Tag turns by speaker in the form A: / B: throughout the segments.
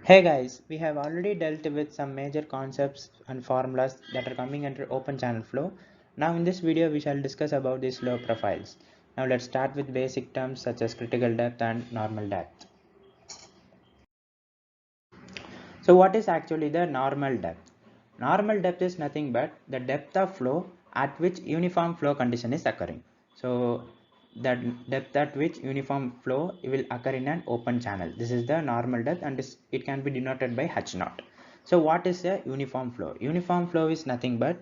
A: Hey guys, we have already dealt with some major concepts and formulas that are coming under open channel flow. Now in this video we shall discuss about these flow profiles. Now let's start with basic terms such as critical depth and normal depth. So what is actually the normal depth? Normal depth is nothing but the depth of flow at which uniform flow condition is occurring. So the depth at which uniform flow will occur in an open channel. This is the normal depth and it can be denoted by h naught. So what is a uniform flow? Uniform flow is nothing but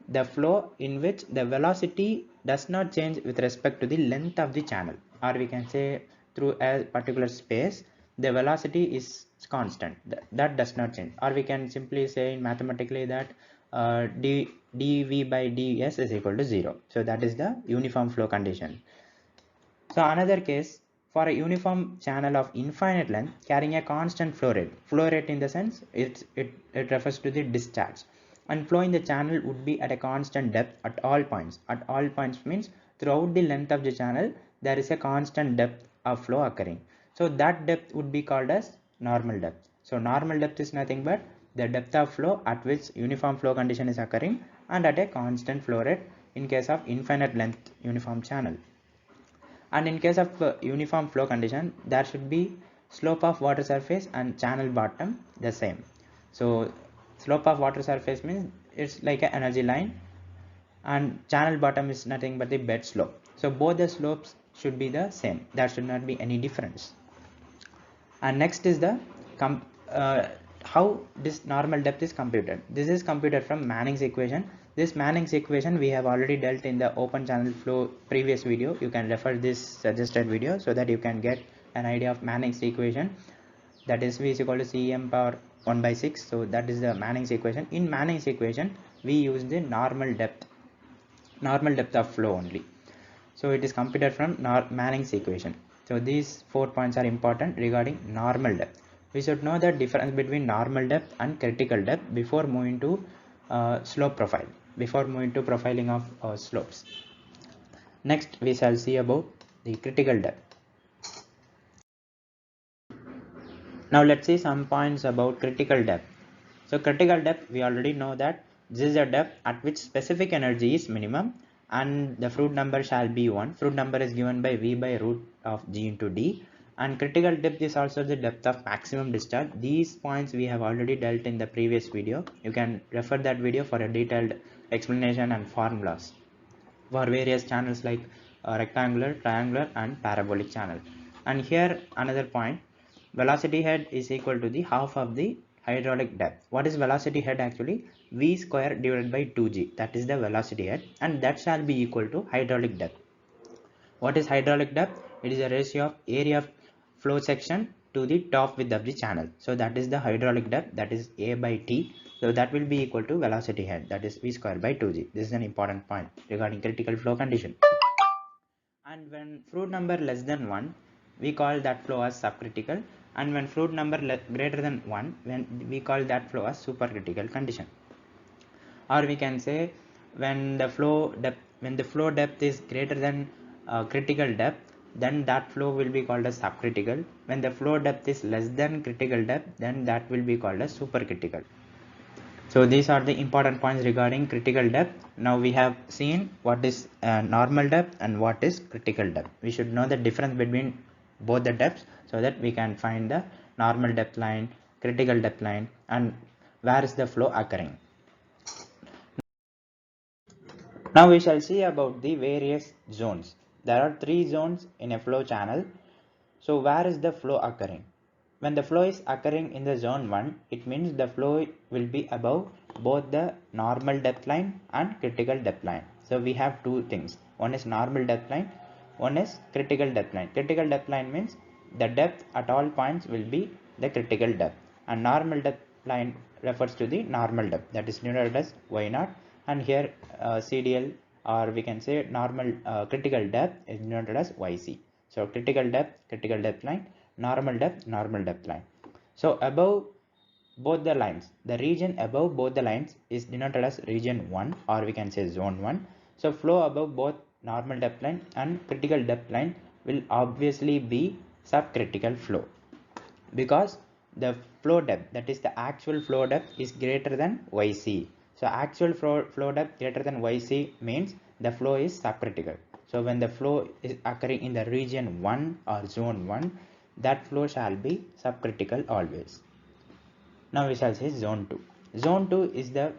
A: the flow in which the velocity does not change with respect to the length of the channel, or we can say through a particular space the velocity is constant, that does not change, or we can simply say in mathematically that dv by ds is equal to 0. So that is the uniform flow condition. So another case, for a uniform channel of infinite length carrying a constant flow rate in the sense it refers to the discharge, and flow in the channel would be at a constant depth at all points. At all points means throughout the length of the channel there is a constant depth of flow occurring. So that depth would be called as normal depth. So normal depth is nothing but the depth of flow at which uniform flow condition is occurring and at a constant flow rate in case of infinite length uniform channel. And in case of uniform flow condition there should be slope of water surface and channel bottom the same. So slope of water surface means it's like an energy line, and channel bottom is nothing but the bed slope. So both the slopes should be the same, there should not be any difference. And next is the how this normal depth is computed. This is computed from Manning's equation. This Manning's equation we have already dealt in the open channel flow previous video. You can refer this suggested video so that you can get an idea of Manning's equation, that is v is equal to cm power 1 by 6. So that is the Manning's equation. In Manning's equation we use the normal depth of flow only. So it is computed from Manning's equation. So these 4 points are important regarding normal depth. We should know the difference between normal depth and critical depth before moving to slope profile, before moving to profiling of slopes. Next we shall see about the critical depth. Now let's see some points about critical depth. So critical depth, we already know that this is the depth at which specific energy is minimum and the Froude number shall be 1. Froude number is given by V by root of G into D, and critical depth is also the depth of maximum discharge. These points we have already dealt in the previous video. You can refer that video for a detailed explanation and formulas for various channels like rectangular, triangular and parabolic channel. And here another point, velocity head is equal to the half of the hydraulic depth. What is velocity head actually? V square divided by 2g, that is the velocity head, and that shall be equal to hydraulic depth. What is hydraulic depth? It is a ratio of area of flow section to the top width of the channel. So that is the hydraulic depth, that is A by T. So that will be equal to velocity head, that is V square by 2g. This is an important point regarding critical flow condition. And when Froude number less than 1, we call that flow as subcritical, and when Froude number greater than 1, when we call that flow as supercritical condition. Or we can say when the flow depth is greater than critical depth, then that flow will be called as subcritical. When the flow depth is less than critical depth, then that will be called as supercritical. So these are the important points regarding critical depth. Now we have seen what is normal depth and what is critical depth. We should know the difference between both the depths so that we can find the normal depth line, critical depth line, and where is the flow occurring. Now we shall see about the various zones. There are 3 zones in a flow channel. So where is the flow occurring? When the flow is occurring in the zone 1, it means the flow will be above both the normal depth line and critical depth line. So we have two things. One is normal depth line, one is critical depth line. Critical depth line means the depth at all points will be the critical depth, and normal depth line refers to the normal depth, that is denoted as y0, and here CDL, or we can say normal critical depth is denoted as YC. So critical depth line, normal depth line. So above both the lines, the region above both the lines is denoted as region 1, or we can say zone 1. So flow above both normal depth line and critical depth line will obviously be subcritical flow, because the flow depth, that is the actual flow depth, is greater than YC. So actual flow depth greater than YC means the flow is subcritical. So when the flow is occurring in the region 1 or zone 1, that flow shall be subcritical always. Now we shall say zone 2. Zone 2 is the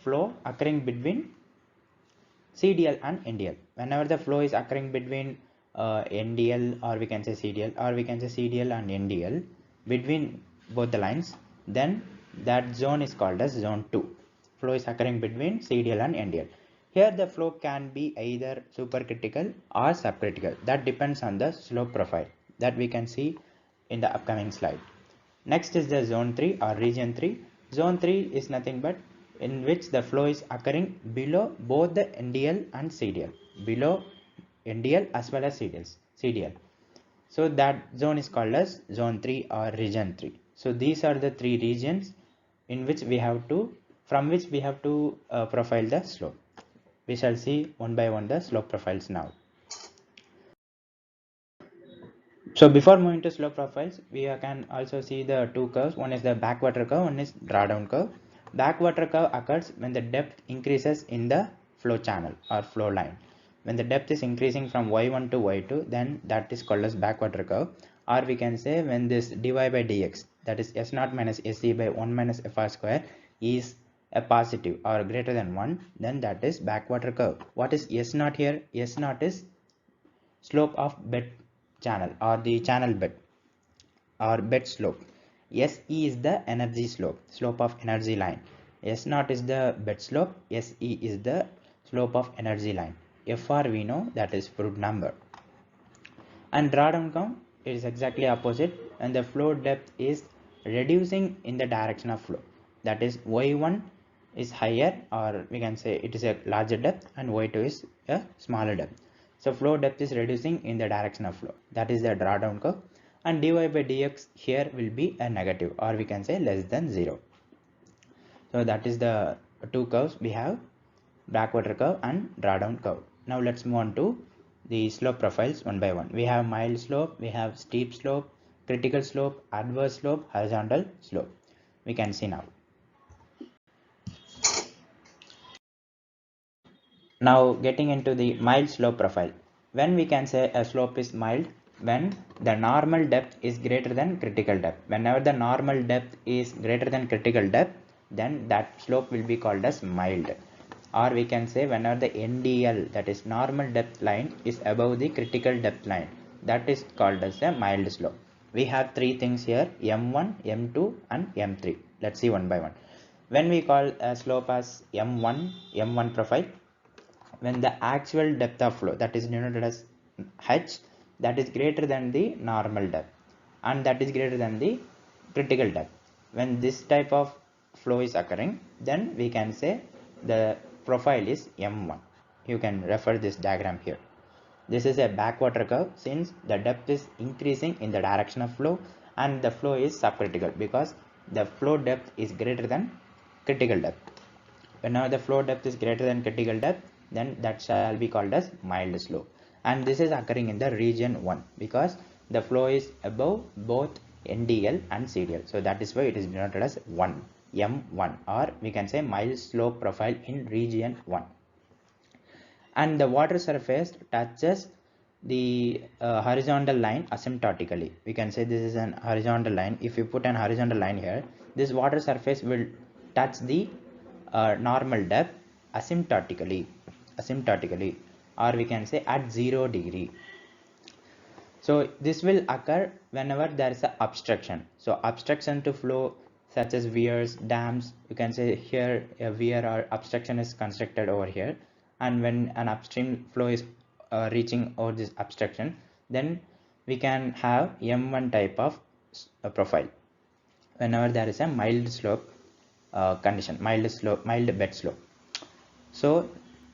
A: flow occurring between CDL and NDL. Whenever the flow is occurring between NDL, or we can say CDL, or we can say CDL and NDL, between both the lines, then that zone is called as zone 2. Flow is occurring between CDL and NDL. Here the flow can be either supercritical or subcritical. That depends on the slope profile that we can see in the upcoming slide. Next is the zone 3 or region 3. Zone 3 is nothing but in which the flow is occurring below both the NDL and CDL, below NDL as well as CDL. So that zone is called as zone 3 or region 3. So these are the three regions in which we have to, from which we have to profile the slope. We shall see one by one the slope profiles now. So before moving to slope profiles, we can also see the two curves. One is the backwater curve, one is drawdown curve. Backwater curve occurs when the depth increases in the flow channel or flow line. When the depth is increasing from y1 to y2, then that is called as backwater curve. Or we can say when this dy by dx, that is s0 minus se by 1 minus fr square, is a positive or greater than 1, then that is backwater curve. What is s0 here? S0 is slope of bed channel or the channel bed or bed slope. SE is the energy slope of energy line. S0 is the bed slope, SE is the slope of energy line. FR we know, that is Froude number. And drawdown curve is exactly opposite, and the flow depth is reducing in the direction of flow. That is y1 is higher, or we can say it is a larger depth, and y2 is a smaller depth. So flow depth is reducing in the direction of flow. That is the drawdown curve. And dy by dx here will be a negative, or we can say less than 0. So that is the two curves we have, backwater curve and drawdown curve. Now let's move on to the slope profiles one by one. We have mild slope, we have steep slope, critical slope, adverse slope, horizontal slope. We can see now. Now getting into the mild slope profile. When we can say a slope is mild, when the normal depth is greater than critical depth. Whenever the normal depth is greater than critical depth, then that slope will be called as mild. Or we can say whenever the NDL, that is normal depth line, is above the critical depth line, that is called as a mild slope. We have three things here, M1, M2 and M3. Let's see one by one. When we call a slope as M1 profile, when the actual depth of flow, that is denoted as h, that is greater than the normal depth and that is greater than the critical depth. When this type of flow is occurring, then we can say the profile is M1. You can refer this diagram here. This is a backwater curve since the depth is increasing in the direction of flow and the flow is subcritical because the flow depth is greater than critical depth. Whenever the flow depth is greater than critical depth, then that shall be called as mild slope. And this is occurring in the region 1 because the flow is above both NDL and CDL. So that is why it is denoted as 1, M1, or we can say mild slope profile in region 1. And the water surface touches the horizontal line asymptotically. We can say this is an horizontal line. If you put an horizontal line here, this water surface will touch the normal depth asymptotically, or we can say at 0 degree. So this will occur whenever there is an obstruction. So obstruction to flow such as weirs, dams, you can say here a weir or obstruction is constructed over here, and when an upstream flow is reaching over this obstruction, then we can have M1 type of profile whenever there is a mild slope condition, mild bed slope. So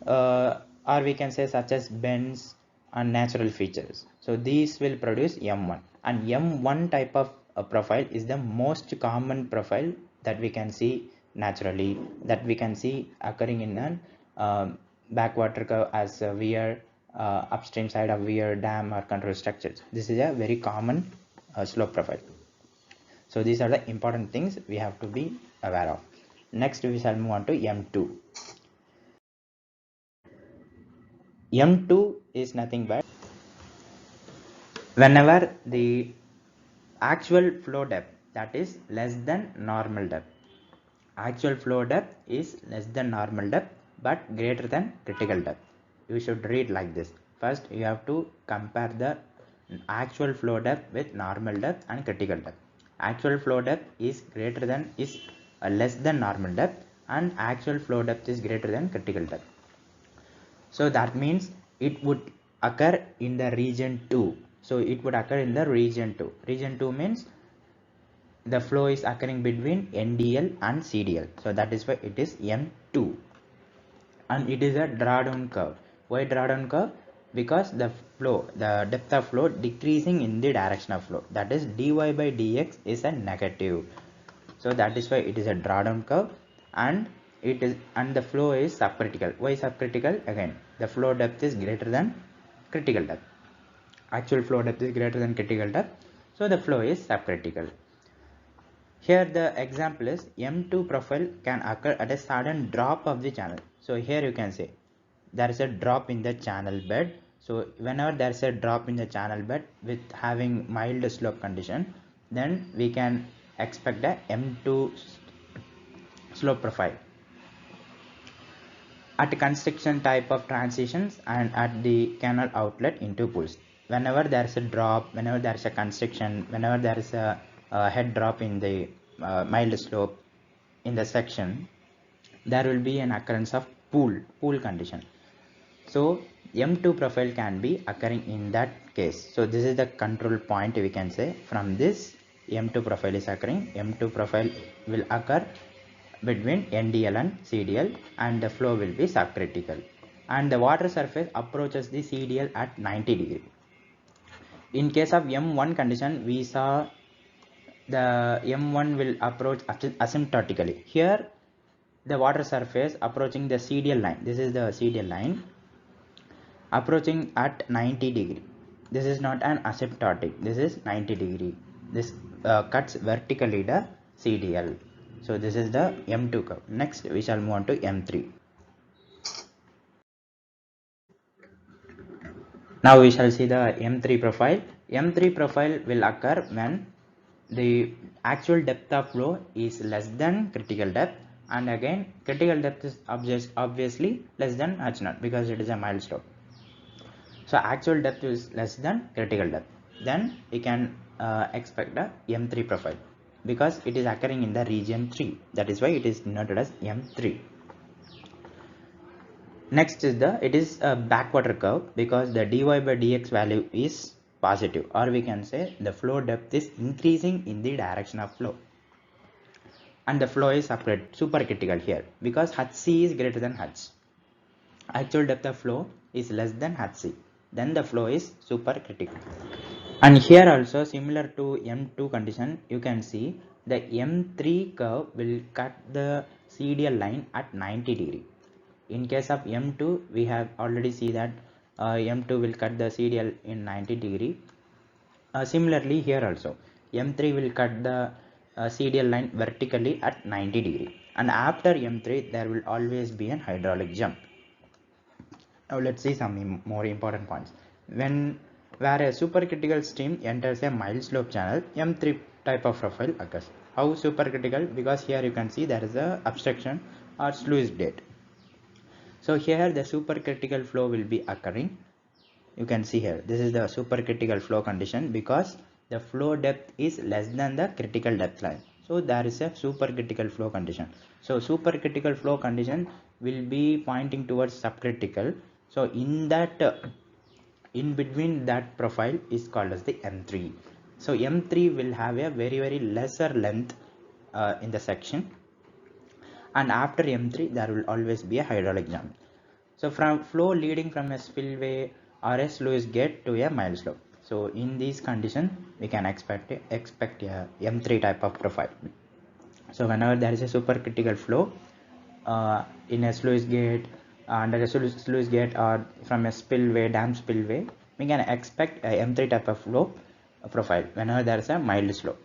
A: or we can say such as bends and natural features. So these will produce M1, and M1 type of profile is the most common profile that we can see naturally, that we can see occurring in an backwater curve as a weir, upstream side of weir, dam or control structures. This is a very common slope profile. So these are the important things we have to be aware of. Next we shall move on to M2. M2 is nothing but whenever the actual flow depth, that is less than normal depth. Actual flow depth is less than normal depth but greater than critical depth. You should read like this. First you have to compare the actual flow depth with normal depth and critical depth. Actual flow depth is less than normal depth, and actual flow depth is greater than critical depth. So that means it would occur in the region 2. So it would occur in the region 2. Region 2 means the flow is occurring between NDL and CDL. So that is why it is M2. And it is a drawdown curve. Why drawdown curve? Because the depth of flow decreasing in the direction of flow. That is dy by dx is a negative. So that is why it is a drawdown curve, and the flow is subcritical. Why subcritical? Again, the flow depth is greater than critical depth. Actual flow depth is greater than critical depth, so the flow is subcritical. Here the example is M2 profile can occur at a sudden drop of the channel. So here you can say there is a drop in the channel bed. So whenever there is a drop in the channel bed with having mild slope condition, then we can expect a M2 slope profile. At constriction type of transitions and at the canal outlet into pools. Whenever there is a drop, whenever there is a constriction, whenever there is a head drop in the mild slope in the section, there will be an occurrence of pool condition. So M2 profile can be occurring in that case. So this is the control point, we can say. From this M2 profile is occurring. M2 profile will occur between NDL and CDL, and the flow will be subcritical, and the water surface approaches the CDL at 90 degree. In case of M1 condition, we saw the M1 will approach asymptotically. Here the water surface approaching the CDL line, this is the CDL line, approaching at 90 degree. This is not an asymptotic, this is 90 degree. This cuts vertically the CDL. So this is the M2 curve. Next we shall move on to M3. Now we shall see the M3 profile. M3 profile will occur when the actual depth of flow is less than critical depth, and again critical depth is obviously less than H0 because it is a mild slope. So actual depth is less than critical depth. Then we can expect a M3 profile because it is occurring in the region 3. That is why it is denoted as M3. Next is it is a backwater curve because the dy by dx value is positive, or we can say the flow depth is increasing in the direction of flow, and the flow is supercritical here because Hc is greater than H. Actual depth of flow is less than Hc, then the flow is supercritical. And here also, similar to M2 condition, you can see the M3 curve will cut the CDL line at 90 degree. In case of M2, we have already seen that M2 will cut the CDL in 90 degree. Similarly here also, M3 will cut the CDL line vertically at 90 degree. And after M3, there will always be an hydraulic jump. Now let's see some more important points. Where a supercritical stream enters a mild slope channel, M3 type of profile occurs. How supercritical? Because here you can see there is a obstruction or sluice gate. So here the supercritical flow will be occurring. You can see here, this is the supercritical flow condition because the flow depth is less than the critical depth line. So there is a supercritical flow condition. So supercritical flow condition will be pointing towards subcritical. So in that in between that profile is called as the M3. So M3 will have a very lesser length in the section, and after M3 there will always be a hydraulic jump. So from flow leading from a spillway or a sluice gate to a mild slope. So in these conditions we can expect a M3 type of profile. So whenever there is a supercritical flow in a sluice gate, under a sluice gate, or from a spillway, dam spillway, we can expect a M3 type of flow profile whenever there is a mild slope.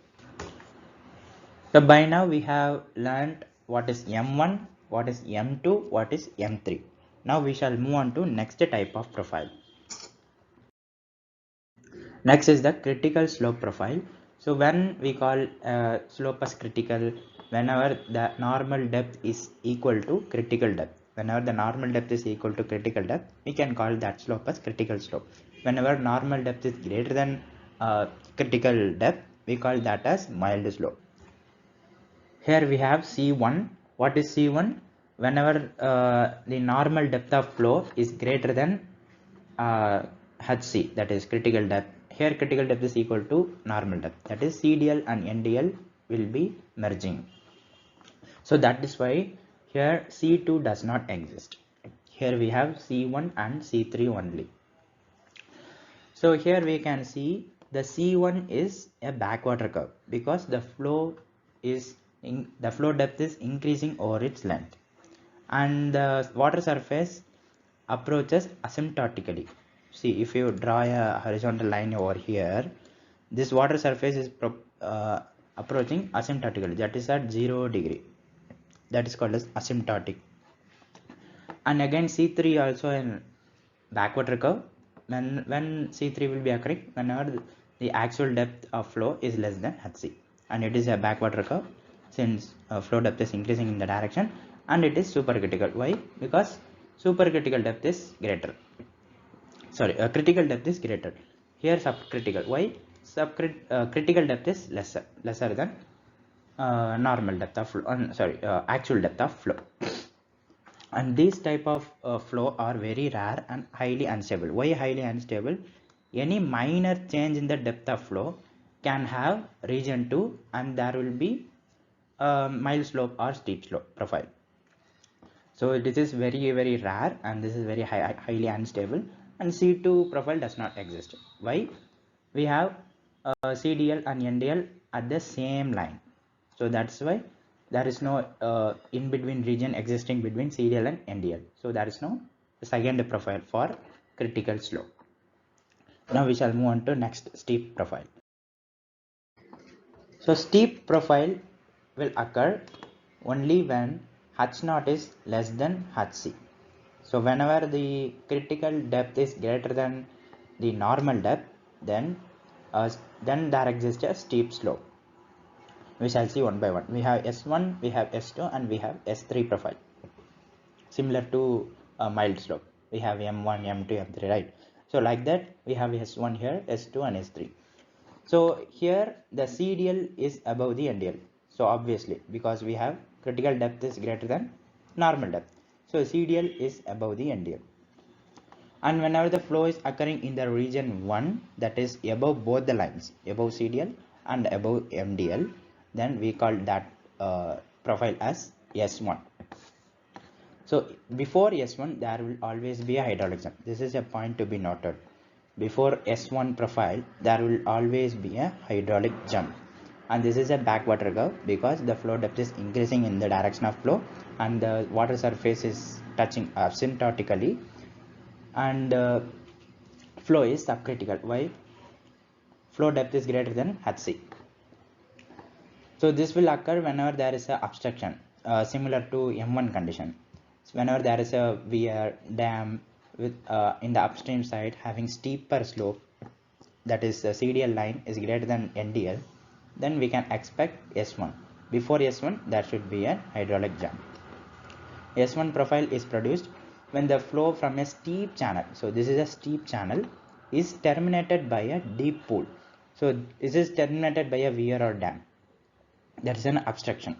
A: So by now we have learned what is M1, what is M2, what is M3. Now we shall move on to next type of profile. Next is the critical slope profile. So when we call slope as critical, whenever the normal depth is equal to critical depth. Whenever the normal depth is equal to critical depth, we can call that slope as critical slope. Whenever normal depth is greater than critical depth, we call that as mild slope. Here we have C1. What is C1? Whenever the normal depth of flow is greater than HC, that is critical depth. Here critical depth is equal to normal depth, that is CDL and NDL will be merging. So that is why here C2 does not exist. Here we have C1 and C3 only. So here we can see the C1 is a backwater curve because the flow depth is increasing over its length, and the water surface approaches asymptotically. See, if you draw a horizontal line over here, this water surface is approaching asymptotically, that is at 0 degree. That is called as asymptotic. And again C3 also in backwater curve. When C3 will be occurring whenever the actual depth of flow is less than HC, and it is a backwater curve since flow depth is increasing in the direction, and it is supercritical. Why? Because supercritical depth is greater. Sorry, critical depth is greater. Here subcritical. Why? Critical depth is lesser than normal depth of flow. Actual depth of flow. And these type of flow are very rare and highly unstable. Why highly unstable? Any minor change in the depth of flow can have region 2, and there will be mild slope or steep slope profile. So this is very rare, and this is very highly unstable, and C2 profile does not exist. Why? We have CDL and NDL at the same line, so that's why there is no in between region existing between CDL and NDL. So there is no second profile for critical slope. Now we shall move on to next steep profile. So steep profile will occur only when H0 is less than HC. So whenever the critical depth is greater than the normal depth, then there exists a steep slope. We shall see one by one. We have S1, we have S2, and we have S3 profile. Similar to a mild slope, we have M1, M2, M3, right? So like that, we have S1 here, S2, and S3. So here the CDL is above the NDL. So obviously, because we have critical depth is greater than normal depth, so CDL is above the NDL. And whenever the flow is occurring in the region 1, that is above both the lines, above CDL and above MDL, then we call that profile as S1. So before S1 there will always be a hydraulic jump. This is a point to be noted. Before S1 profile there will always be a hydraulic jump, and this is a backwater curve because the flow depth is increasing in the direction of flow, and the water surface is touching asymptotically, and flow is subcritical. Why? Flow depth is greater than HC. So this will occur whenever there is a obstruction, similar to M1 condition. So whenever there is a weir dam with in the upstream side having steeper slope, that is the CDL line is greater than NDL, then we can expect S1. Before S1 there should be a hydraulic jump. S1 profile is produced when the flow from a steep channel, so this is a steep channel, is terminated by a deep pool. So this is terminated by a weir or dam. That is an obstruction,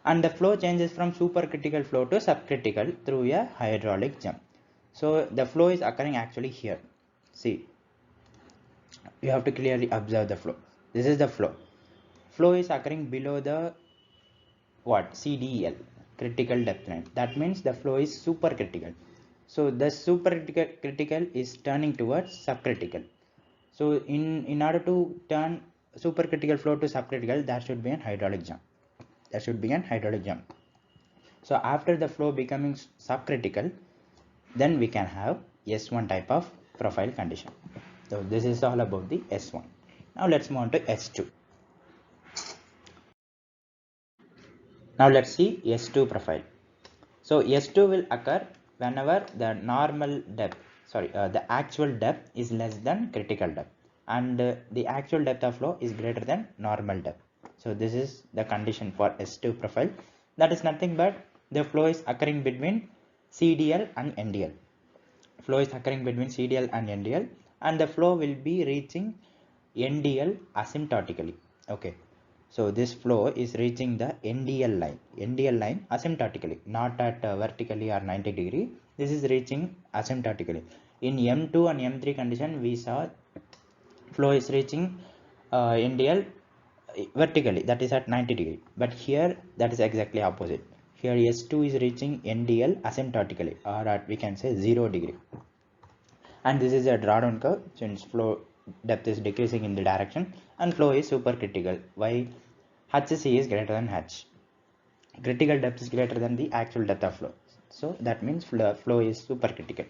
A: and the flow changes from supercritical flow to subcritical through a hydraulic jump. So the flow is occurring actually here. See, you have to clearly observe the flow. This is the flow. Flow is occurring below the what? CDL, critical depth line. That means the flow is supercritical. So the supercritical is turning towards subcritical. So in order to turn supercritical flow to subcritical, there should be an hydraulic jump. There should be an hydraulic jump. So after the flow becoming subcritical, then we can have S1 type of profile condition. So this is all about the S1. Now let's move on to S2. Now let's see S2 profile. So S2 will occur whenever the normal depth, the actual depth is less than critical depth, and the actual depth of flow is greater than normal depth. So this is the condition for S2 profile. That is nothing but the flow is occurring between CDL and NDL. Flow is occurring between CDL and NDL, and the flow will be reaching NDL asymptotically. Okay, so this flow is reaching the NDL line asymptotically, not at vertically or 90 degree. This is reaching asymptotically. In M2 and M3 condition, we saw flow is reaching NDL vertically, that is at 90 degree, but here that is exactly opposite. Here S2 is reaching NDL asymptotically, or at we can say 0 degree, and this is a drawdown curve since flow depth is decreasing in the direction and flow is supercritical. Why? HC is greater than H. Critical depth is greater than the actual depth of flow, so that means flow is supercritical.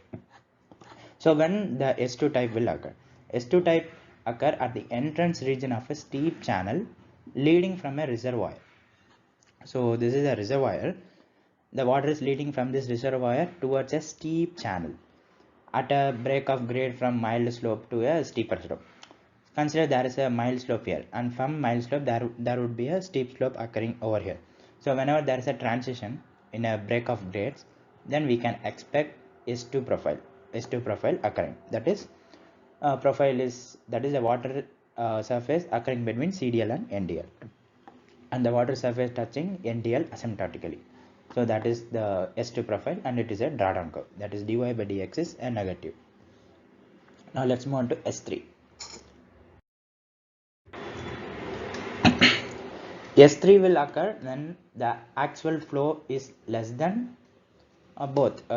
A: So when the S2 type will occur? S2 type occur at the entrance region of a steep channel leading from a reservoir. So this is a reservoir. The water is leading from this reservoir towards a steep channel at a break of grade from mild slope to a steeper slope. Consider there is a mild slope here, and from mild slope there would be a steep slope occurring over here. So whenever there is a transition in a break of grades, then we can expect S2 profile occurring. That is profile is that is a water surface occurring between CDL and NDL, and the water surface touching NDL asymptotically. So that is the S2 profile, and it is a drawdown curve. That is dy by dx is a negative. Now let's move on to S3. S3 will occur when the actual flow is less than both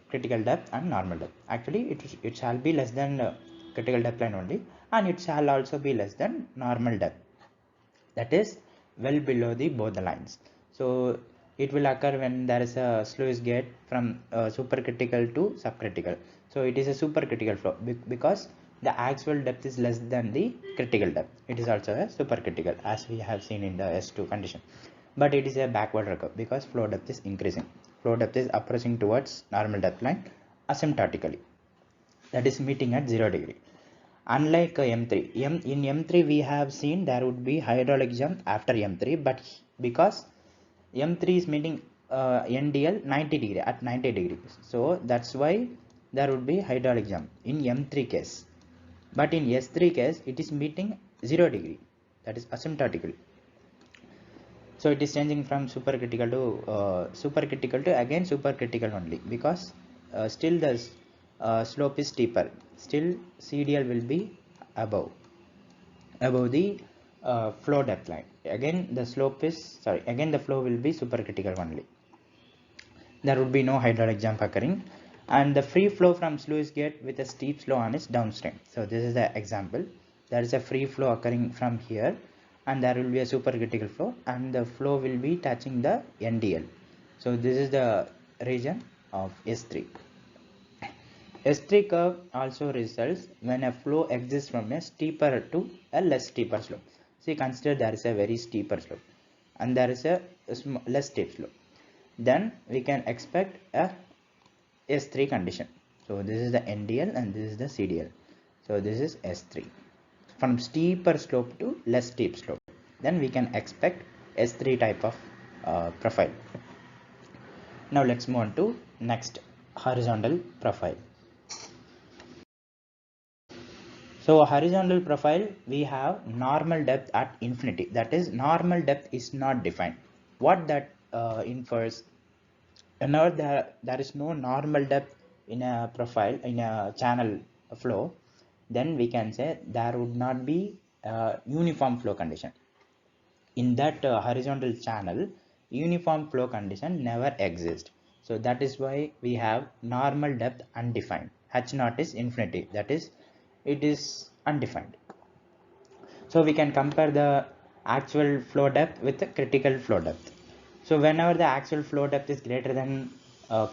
A: critical depth and normal depth. Actually, it shall be less than critical depth line only, and it shall also be less than normal depth. That is well below the both the lines. So it will occur when there is a sluice gate from supercritical to subcritical. So it is a supercritical flow because the actual depth is less than the critical depth. It is also a supercritical, as we have seen in the S2 condition, but it is a backward curve because flow depth is increasing. Flow depth is approaching towards normal depth line asymptotically, that is meeting at 0 degree. Unlike M3, in M3 we have seen there would be hydraulic jump after M3, but because M3 is meeting NDL 90 degree at 90 degrees, so that's why there would be hydraulic jump in M3 case. But in S3 case, it is meeting 0 degree, that is asymptotically. So it is changing from supercritical to again supercritical only, because still the slope is steeper. Still CDL will be above the flow depth line. Again the slope is again the flow will be supercritical only. There would be no hydraulic jump occurring, and the free flow from sluice gate with a steep slope on is downstream. So this is the example. There is a free flow occurring from here, and there will be a supercritical flow, and the flow will be touching the NDL. So this is the region of S3. S3 curve also results when a flow exists from a steeper to a less steeper slope. See, consider there is a very steeper slope and there is a less steep slope. Then we can expect a S3 condition. So this is the NDL and this is the CDL. So this is S3. From steeper slope to less steep slope, then we can expect S3 type of profile. Now let's move on to next, horizontal profile. So horizontal profile, we have normal depth at infinity. That is, normal depth is not defined. What that infers, whenever there is no normal depth in a profile, in a channel flow, then we can say there would not be a uniform flow condition. In that horizontal channel, uniform flow condition never exists. So that is why we have normal depth undefined. H naught is infinity, that is, it is undefined. So we can compare the actual flow depth with the critical flow depth. So whenever the actual flow depth is greater than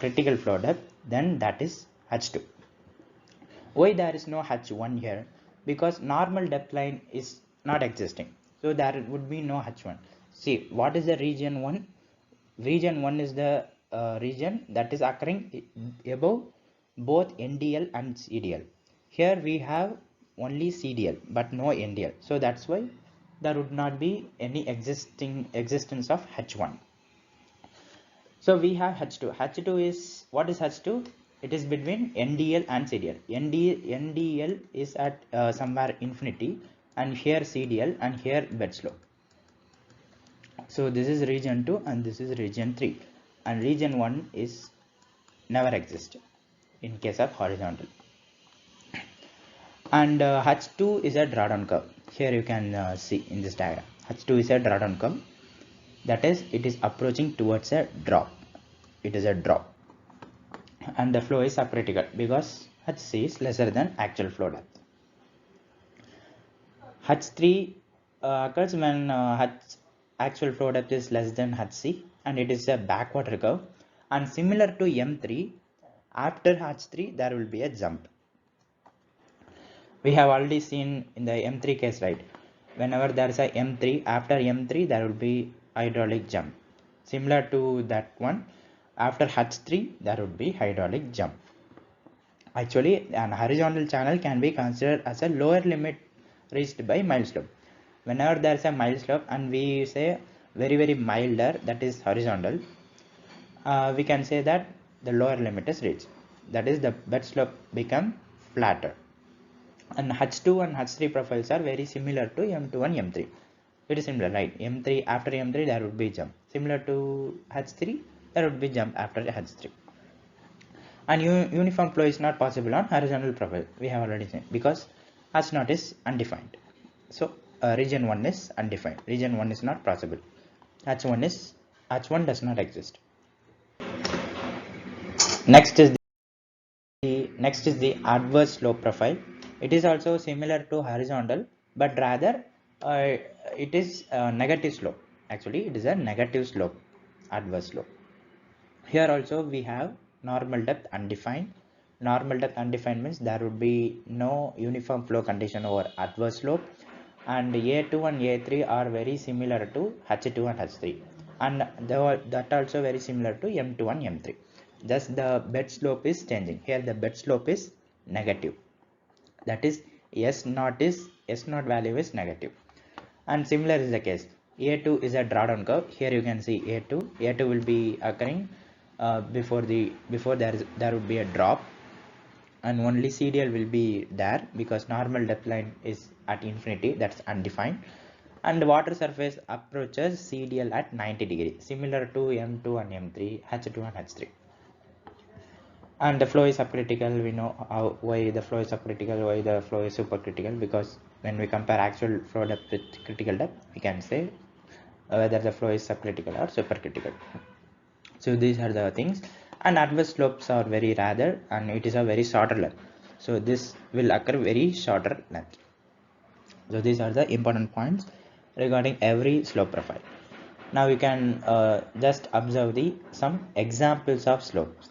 A: critical flow depth, then that is H2. Why there is no H1 here? Because normal depth line is not existing, so there would be no H1. See, what is the region 1? region 1 is the region that is occurring above both NDL and CDL. Here we have only CDL but no NDL, so that's why there would not be any existence of H1. So we have H2. H2 is, what is H2? It is between NDL and CDL. NDL is at somewhere infinity, and here CDL, and here bed slope. So this is region 2 and this is region 3, and region 1 is never exist in case of horizontal. And H2 is a drawdown curve. Here you can see in this diagram, H2 is a drawdown curve, that is, it is approaching towards a drop. It is a drop, and the flow is subcritical because Hc is lesser than actual flow depth. H3 occurs when actual flow depth is less than Hc, and it is a backwater curve. And similar to M3, after H3 there will be a jump. We have already seen in the M3 case, right? Whenever there is a M3, after M3 there will be hydraulic jump. Similar to that one, after H3 there would be hydraulic jump. Actually, an horizontal channel can be considered as a lower limit reached by mild slope. Whenever there is a mild slope and we say very milder, that is horizontal, we can say that the lower limit is reached. That is, the bed slope become flatter. And H2 and H3 profiles are very similar to M2 and M3. It is similar, right? M3, after M3 there would be jump. Similar to H3, there would be jump after H3. And uniform flow is not possible on horizontal profile. We have already seen, because H0 is undefined. So region 1 is undefined. Region 1 is not possible. H1 does not exist. Next is the adverse slope profile. It is also similar to horizontal, but rather it is a negative slope. Actually, it is a negative slope, adverse slope. Here also we have normal depth undefined. Normal depth undefined means there would be no uniform flow condition over adverse slope, and A2 and A3 are very similar to H2 and H3, and that also very similar to M2 and M3. Just the bed slope is changing. Here the bed slope is negative, that is S0 value is negative. And similar is the case, A2 is a drawdown curve. Here you can see A2 will be occurring before there would be a drop, and only CDL will be there because normal depth line is at infinity, that's undefined, and the water surface approaches CDL at 90 degrees, similar to M2 and M3, H2 and H3. And the flow is subcritical. We know why the flow is subcritical, why the flow is supercritical, because when we compare actual flow depth with critical depth, we can say whether the flow is subcritical or supercritical. So these are the things. And adverse slopes are very rare, and it is a very shorter length, so this will occur very shorter length. So these are the important points regarding every slope profile. Now you can just observe some examples of slopes.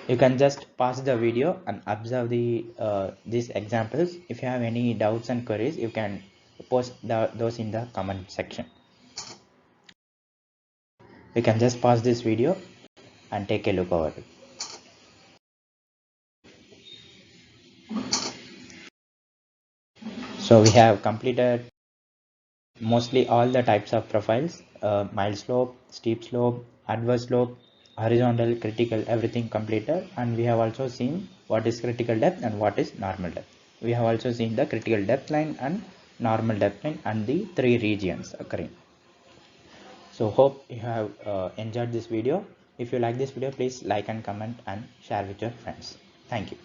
A: You can just pause the video and observe these examples. If you have any doubts and queries, you can post those in the comment section. You can just pause this video and take a look over it. So we have completed mostly all the types of profiles: mild slope, steep slope, adverse slope, horizontal, critical, everything completed. And we have also seen what is critical depth and what is normal depth. We have also seen the critical depth line and normal depth line and the 3 regions occurring. So hope you have enjoyed this video. If you like this video, please like and comment and share with your friends. Thank you.